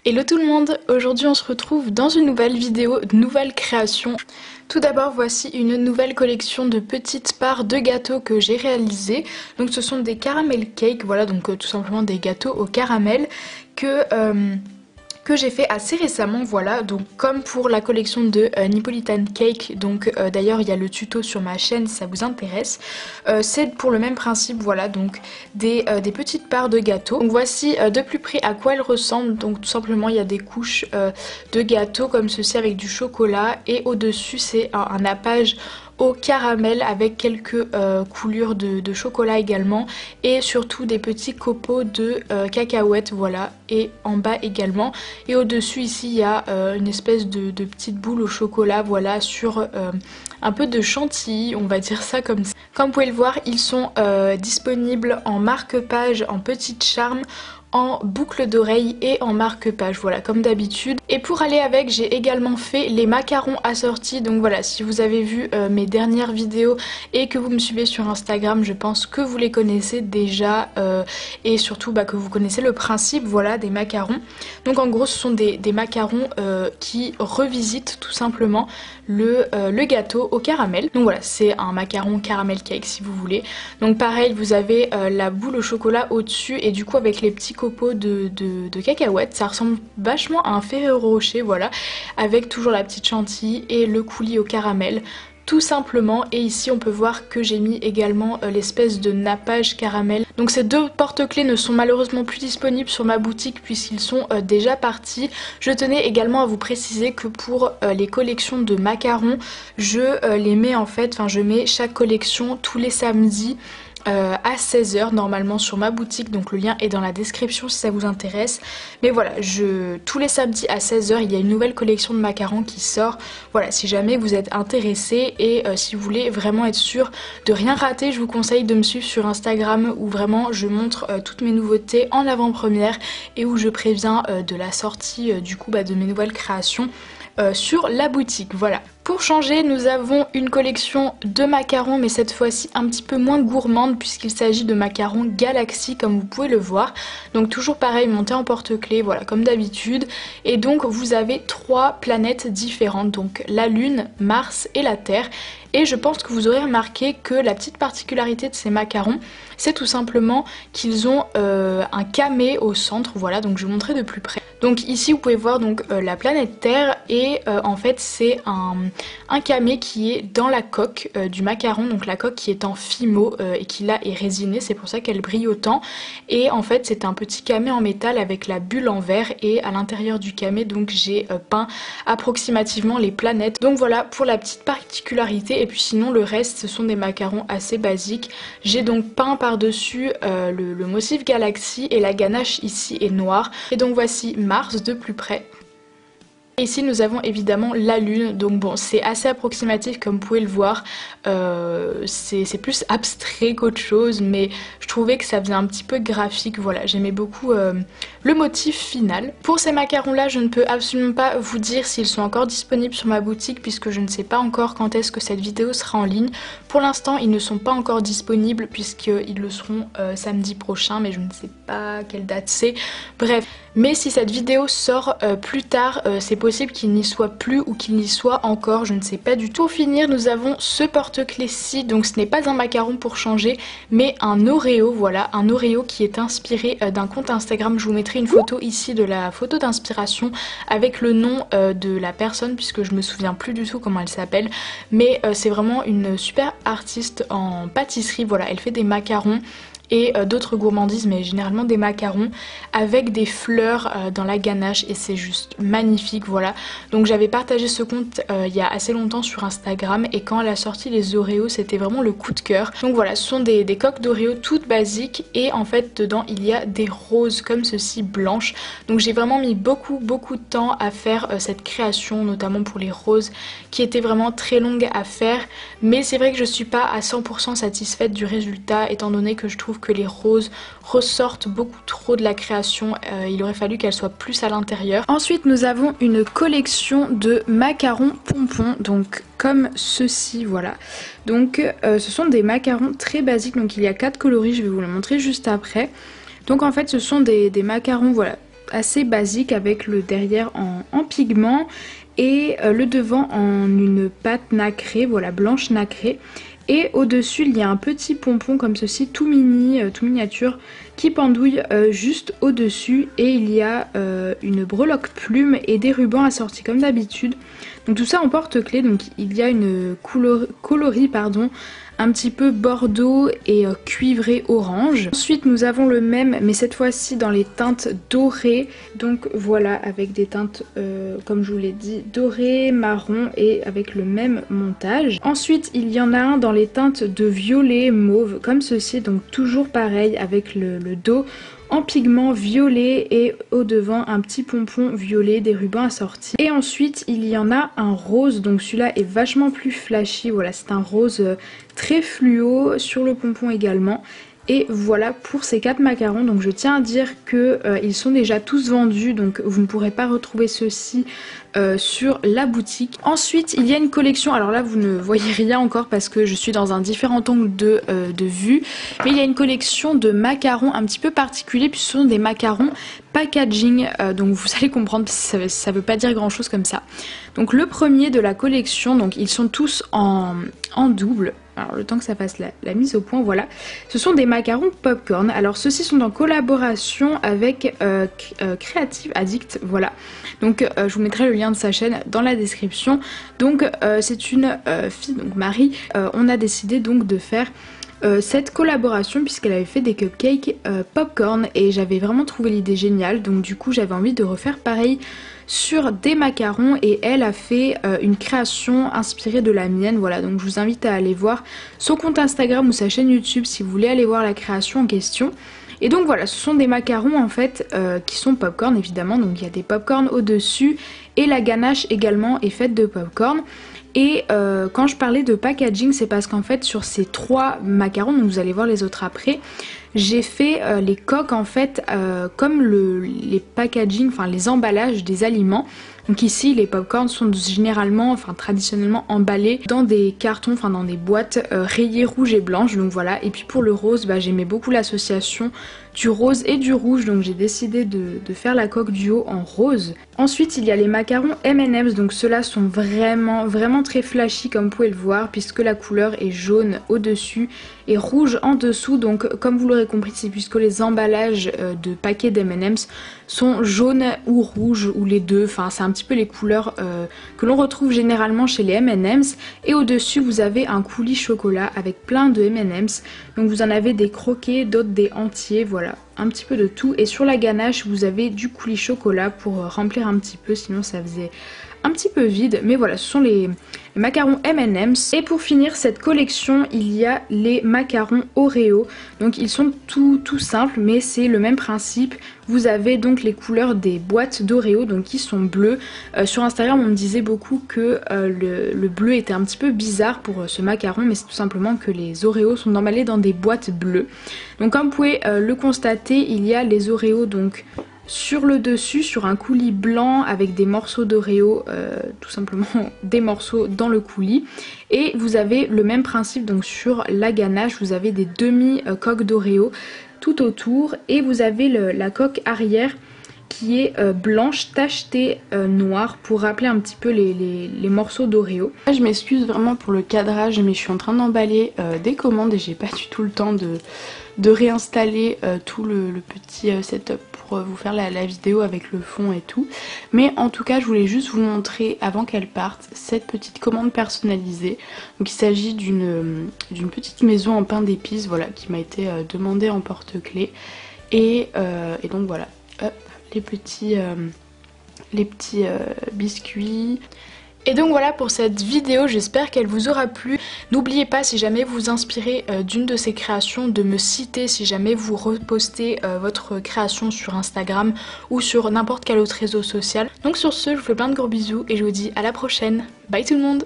Hello tout le monde, aujourd'hui on se retrouve dans une nouvelle vidéo, nouvelle création. Tout d'abord voici une nouvelle collection de petites parts de gâteaux que j'ai réalisées. Donc ce sont des caramel cakes, voilà donc tout simplement des gâteaux au caramel que j'ai fait assez récemment, voilà, donc comme pour la collection de Neapolitan Cake, donc d'ailleurs il y a le tuto sur ma chaîne si ça vous intéresse, c'est pour le même principe, voilà, donc des petites parts de gâteau. Donc voici de plus près à quoi elles ressemblent, donc tout simplement il y a des couches de gâteau comme ceci avec du chocolat et au-dessus c'est un nappage au caramel avec quelques coulures de chocolat également et surtout des petits copeaux de cacahuètes, voilà, et en bas également, et au dessus ici il y a une espèce de petite boule au chocolat, voilà, sur un peu de chantilly, on va dire ça comme ça. Comme vous pouvez le voir, ils sont disponibles en marque-page, en petite charme, en boucle d'oreille et en marque-page, voilà, comme d'habitude. Et pour aller avec, j'ai également fait les macarons assortis, donc voilà, si vous avez vu mes dernières vidéos et que vous me suivez sur Instagram, je pense que vous les connaissez déjà et surtout que vous connaissez le principe, voilà, des macarons. Donc en gros ce sont des macarons qui revisitent tout simplement le gâteau au caramel. Donc voilà, c'est un macaron caramel cake si vous voulez. Donc pareil, vous avez la boule au chocolat au-dessus et du coup avec les petits copeaux de cacahuètes, ça ressemble vachement à un Ferrero Rocher, voilà, avec toujours la petite chantilly et le coulis au caramel, tout simplement. Et ici on peut voir que j'ai mis également l'espèce de nappage caramel. Donc ces deux porte-clés ne sont malheureusement plus disponibles sur ma boutique puisqu'ils sont déjà partis. Je tenais également à vous préciser que pour les collections de macarons, je les mets en fait, enfin je mets chaque collection tous les samedis à 16h normalement sur ma boutique, donc le lien est dans la description si ça vous intéresse. Mais voilà, tous les samedis à 16h il y a une nouvelle collection de macarons qui sort. Voilà, si jamais vous êtes intéressé et si vous voulez vraiment être sûr de rien rater, je vous conseille de me suivre sur Instagram où vraiment je montre toutes mes nouveautés en avant-première et où je préviens de la sortie du coup de mes nouvelles créations sur la boutique, voilà. Pour changer, nous avons une collection de macarons, mais cette fois-ci un petit peu moins gourmande puisqu'il s'agit de macarons Galaxy comme vous pouvez le voir. Donc toujours pareil, monté en porte-clés, voilà, comme d'habitude. Et donc vous avez 3 planètes différentes, donc la Lune, Mars et la Terre. Et je pense que vous aurez remarqué que la petite particularité de ces macarons, c'est tout simplement qu'ils ont un camé au centre, voilà, donc je vais vous montrer de plus près. Donc ici vous pouvez voir donc la planète Terre et en fait c'est un camé qui est dans la coque du macaron, donc la coque qui est en fimo et qui là est résinée, c'est pour ça qu'elle brille autant. Et en fait c'est un petit camé en métal avec la bulle en verre et à l'intérieur du camé donc j'ai peint approximativement les planètes. Donc voilà pour la petite particularité, et puis sinon le reste ce sont des macarons assez basiques. J'ai donc peint par-dessus le motif Galaxy et la ganache ici est noire. Et donc voici Mars de plus près. Et ici nous avons évidemment la Lune, donc bon c'est assez approximatif comme vous pouvez le voir, c'est plus abstrait qu'autre chose, mais je trouvais que ça faisait un petit peu graphique, voilà, j'aimais beaucoup le motif final. Pour ces macarons là je ne peux absolument pas vous dire s'ils sont encore disponibles sur ma boutique puisque je ne sais pas encore quand est-ce que cette vidéo sera en ligne. Pour l'instant ils ne sont pas encore disponibles puisqu'ils le seront samedi prochain, mais je ne sais pas quelle date c'est, bref. Mais si cette vidéo sort plus tard, c'est possible qu'il n'y soit plus ou qu'il n'y soit encore, je ne sais pas du tout. Pour finir, nous avons ce porte-clés-ci, donc ce n'est pas un macaron pour changer, mais un Oreo, voilà, un Oreo qui est inspiré d'un compte Instagram. Je vous mettrai une photo ici de la photo d'inspiration avec le nom de la personne, puisque je me souviens plus du tout comment elle s'appelle, mais c'est vraiment une super artiste en pâtisserie, voilà, elle fait des macarons et d'autres gourmandises, mais généralement des macarons avec des fleurs dans la ganache et c'est juste magnifique, voilà. Donc j'avais partagé ce compte il y a assez longtemps sur Instagram et quand elle a sorti les Oreos c'était vraiment le coup de cœur. Donc voilà, ce sont des coques d'Oreo toutes basiques et en fait dedans il y a des roses comme ceci blanches. Donc j'ai vraiment mis beaucoup de temps à faire cette création, notamment pour les roses qui étaient vraiment très longues à faire, mais c'est vrai que je suis pas à 100% satisfaite du résultat étant donné que je trouve que les roses ressortent beaucoup trop de la création, il aurait fallu qu'elles soient plus à l'intérieur. Ensuite nous avons une collection de macarons pompons, donc comme ceci, voilà. Donc ce sont des macarons très basiques, donc il y a 4 coloris, je vais vous le montrer juste après. Donc en fait ce sont des macarons, voilà, assez basique avec le derrière en pigment et le devant en une pâte nacrée, voilà, blanche nacrée. Et au-dessus, il y a un petit pompon comme ceci, tout mini, tout miniature, qui pendouille juste au-dessus. Et il y a une breloque plume et des rubans assortis comme d'habitude. Donc tout ça en porte-clés, donc il y a une coloris, pardon, un petit peu bordeaux et cuivré orange. Ensuite nous avons le même, mais cette fois-ci dans les teintes dorées. Donc voilà, avec des teintes comme je vous l'ai dit, doré, marron et avec le même montage. Ensuite il y en a un dans les teintes de violet mauve comme ceci, donc toujours pareil avec le dos en pigment violet et au devant un petit pompon violet, des rubans assortis. Et ensuite il y en a un rose, donc celui-là est vachement plus flashy, voilà, c'est un rose très fluo sur le pompon également. Et voilà pour ces 4 macarons. Donc je tiens à dire que ils sont déjà tous vendus, donc vous ne pourrez pas retrouver ceux-ci sur la boutique. Ensuite il y a une collection, alors là vous ne voyez rien encore parce que je suis dans un différent angle de vue, mais il y a une collection de macarons un petit peu particuliers, puis ce sont des macarons packaging, donc vous allez comprendre parce que ça veut pas dire grand chose comme ça. Donc le premier de la collection, donc ils sont tous en double. Alors le temps que ça fasse la mise au point, voilà. Ce sont des macarons popcorn. Alors ceux-ci sont en collaboration avec Creative Addict, voilà. Donc je vous mettrai le lien de sa chaîne dans la description. Donc c'est une fille, donc Marie, on a décidé donc de faire cette collaboration puisqu'elle avait fait des cupcakes popcorn et j'avais vraiment trouvé l'idée géniale, donc du coup j'avais envie de refaire pareil sur des macarons et elle a fait une création inspirée de la mienne, voilà. Donc je vous invite à aller voir son compte Instagram ou sa chaîne YouTube si vous voulez aller voir la création en question. Et donc voilà, ce sont des macarons en fait qui sont popcorn évidemment, donc il y a des popcorn au dessus et la ganache également est faite de popcorn. Et quand je parlais de packaging, c'est parce qu'en fait sur ces 3 macarons, donc vous allez voir les autres après, j'ai fait les coques en fait comme les packaging, enfin les emballages des aliments. Donc ici les popcorns sont généralement, enfin traditionnellement emballés dans des cartons, enfin dans des boîtes rayées rouge et blanche, donc voilà. Et puis pour le rose, bah, j'aimais beaucoup l'association du rose et du rouge, donc j'ai décidé de faire la coque du haut en rose. Ensuite il y a les macarons M&M's, donc ceux-là sont vraiment très flashy comme vous pouvez le voir, puisque la couleur est jaune au dessus et rouge en dessous. Donc comme vous l'aurez compris, c'est puisque les emballages de paquets d'M&M's sont jaunes ou rouges ou les deux, enfin c'est un petit peu les couleurs que l'on retrouve généralement chez les M&M's. Et au dessus vous avez un coulis chocolat avec plein de M&M's, donc vous en avez des croqués, d'autres des entiers, voilà, un petit peu de tout. Et sur la ganache vous avez du coulis chocolat pour remplir un petit peu, sinon ça faisait un petit peu vide. Mais voilà, ce sont les macarons M&M's. Et pour finir cette collection, il y a les macarons Oreo. Donc ils sont tout simples, mais c'est le même principe. Vous avez donc les couleurs des boîtes d'Oreo, donc qui sont bleues. Sur Instagram on me disait beaucoup que le bleu était un petit peu bizarre pour ce macaron, mais c'est tout simplement que les Oreos sont emballés dans des boîtes bleues. Donc comme vous pouvez le constater, il y a les Oreos donc sur le dessus, sur un coulis blanc avec des morceaux d'Oreo, tout simplement des morceaux dans le coulis. Et vous avez le même principe, donc sur la ganache, vous avez des demi-coques d'Oreo tout autour. Et vous avez la coque arrière qui est blanche tachetée noire pour rappeler un petit peu les morceaux d'Oreo. Je m'excuse vraiment pour le cadrage, mais je suis en train d'emballer des commandes et j'ai pas du tout le temps de réinstaller tout le petit setup pour vous faire la vidéo avec le fond et tout. Mais en tout cas je voulais juste vous montrer avant qu'elle parte cette petite commande personnalisée. Donc il s'agit d'une petite maison en pain d'épices, voilà, qui m'a été demandée en porte-clés. Et donc voilà, hop, les petits biscuits. Et donc voilà pour cette vidéo, j'espère qu'elle vous aura plu. N'oubliez pas, si jamais vous vous inspirez d'une de ces créations, de me citer si jamais vous repostez votre création sur Instagram ou sur n'importe quel autre réseau social. Donc sur ce, je vous fais plein de gros bisous et je vous dis à la prochaine. Bye tout le monde!